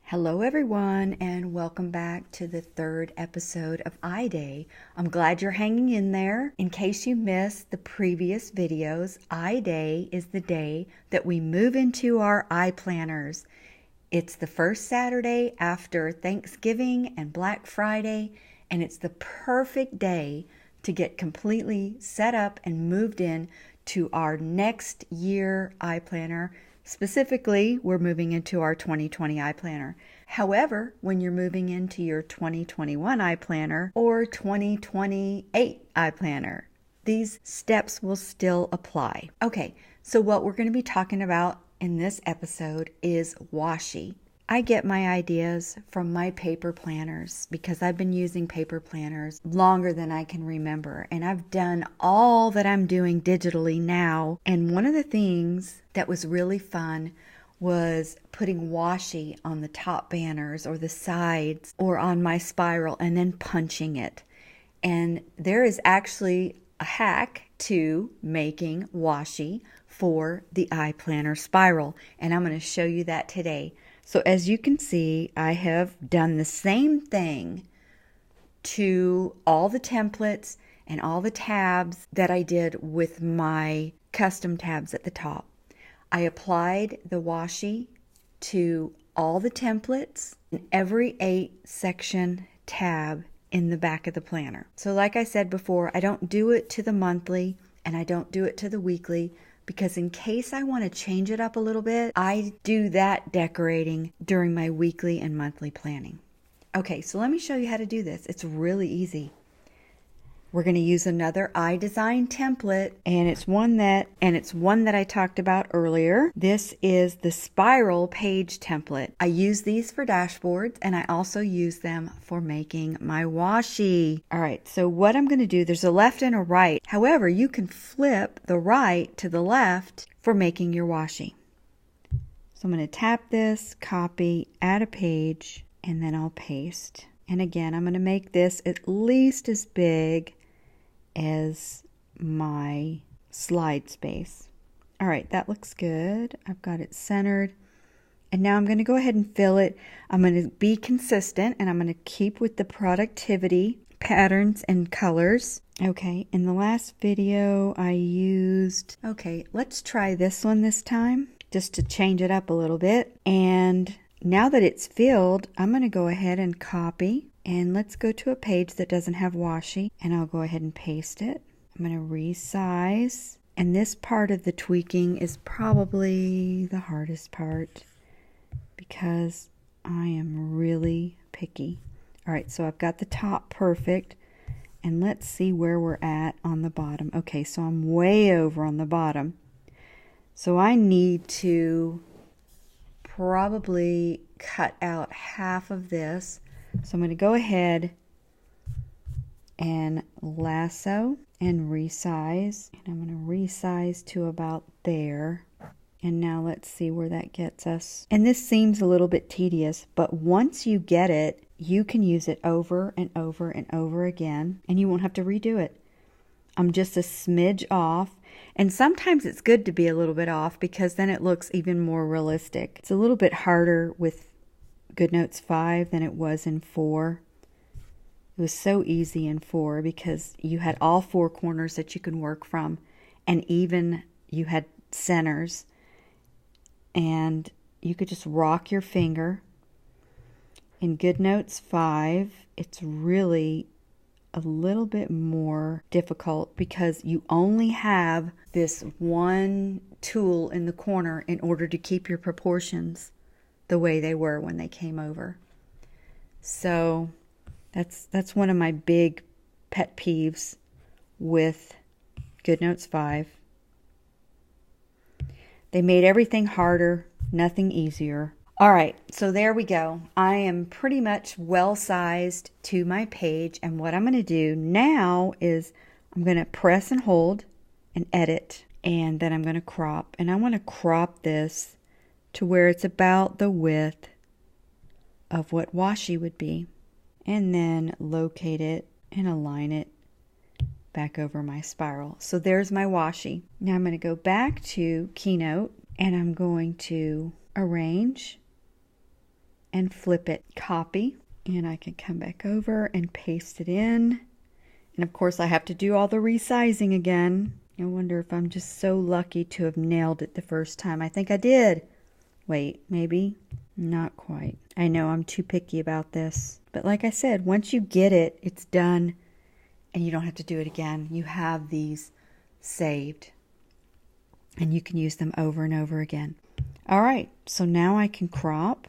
Hello everyone, and welcome back to the third episode of iDay. I'm glad you're hanging in there. In case you missed the previous videos, iDay is the day that we move into our iPlanners. It's the first Saturday after Thanksgiving and Black Friday, and it's the perfect day to get completely set up and moved in to our next year iPlanner. Specifically, we're moving into our 2020 iPlanner. However, when you're moving into your 2021 iPlanner or 2028 iPlanner, these steps will still apply. Okay, so what we're going to be talking about in this episode is Washi. I get my ideas from my paper planners because I've been using paper planners longer than I can remember, and I've done all that I'm doing digitally now. And one of the things that was really fun was putting washi on the top banners or the sides or on my spiral and then punching it. And there is actually a hack to making washi for the iPlanner spiral, and I'm going to show you that today. So as you can see, I have done the same thing to all the templates and all the tabs that I did with my custom tabs at the top. I applied the washi to all the templates and every 8-section tab in the back of the planner. So like I said before, I don't do it to the monthly and I don't do it to the weekly, because in case I want to change it up a little bit, I do that decorating during my weekly and monthly planning. Okay, so let me show you how to do this. It's really easy. We're going to use another iDesign template, and it's one that I talked about earlier. This is the spiral page template. I use these for dashboards, and I also use them for making my washi. All right, so what I'm going to do, there's a left and a right. However, you can flip the right to the left for making your washi. So I'm going to tap this, copy, add a page, and then I'll paste. And again, I'm going to make this at least as big as my slide space. All right, that looks good. I've got it centered. And now I'm going to go ahead and fill it. I'm going to be consistent, and I'm going to keep with the productivity patterns and colors. Okay, in the last video I used, okay, let's try this one this time just to change it up a little bit. And now that it's filled, I'm going to go ahead and copy, and let's go to a page that doesn't have washi, and I'll go ahead and paste it. I'm going to resize, and this part of the tweaking is probably the hardest part because I am really picky. All right, so I've got the top perfect, and let's see where we're at on the bottom. Okay, so I'm way over on the bottom, so I need to probably cut out half of this. So I'm going to go ahead and lasso and resize, and I'm going to resize to about there. And now let's see where that gets us. And this seems a little bit tedious, but once you get it, you can use it over and over and over again, and you won't have to redo it. I'm just a smidge off, and sometimes it's good to be a little bit off because then it looks even more realistic. It's a little bit harder with GoodNotes 5 than it was in 4. It was so easy in 4 because you had all 4 corners that you can work from, and even you had centers, and you could just rock your finger. In GoodNotes 5, it's really a little bit more difficult because you only have this one tool in the corner in order to keep your proportions the way they were when they came over. So that's one of my big pet peeves with GoodNotes 5. They made everything harder, nothing easier. All right, so there we go. I am pretty much well sized to my page, and what I'm going to do now is I'm going to press and hold and edit, and then I'm going to crop. And I want to crop this to where it's about the width of what washi would be, and then locate it and align it back over my spiral. So there's my washi. Now I'm going to go back to Keynote, and I'm going to arrange and flip it. Copy, and I can come back over and paste it in. And of course I have to do all the resizing again. I wonder if I'm just so lucky to have nailed it the first time. I think I did. Wait, maybe? Not quite. I know I'm too picky about this. But like I said, once you get it, it's done and you don't have to do it again. You have these saved and you can use them over and over again. All right, so now I can crop.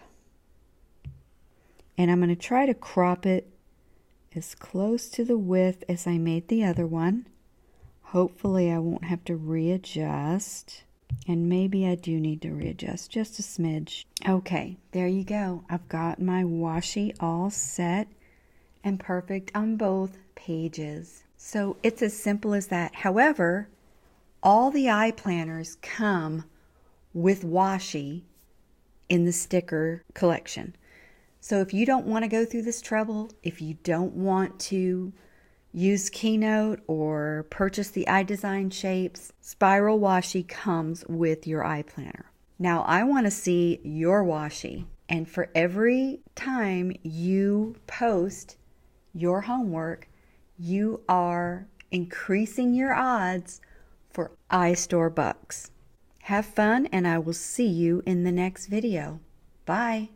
And I'm going to try to crop it as close to the width as I made the other one. Hopefully I won't have to readjust. And maybe I do need to readjust just a smidge. Okay, there you go. I've got my washi all set and perfect on both pages. So it's as simple as that. However, all the iPlanners come with washi in the sticker collection. So if you don't want to go through this trouble, if you don't want to use Keynote or purchase the iDesign shapes, Spiral Washi comes with your iPlanner. Now I want to see your washi, and for every time you post your homework, you are increasing your odds for iStore bucks. Have fun, and I will see you in the next video. Bye.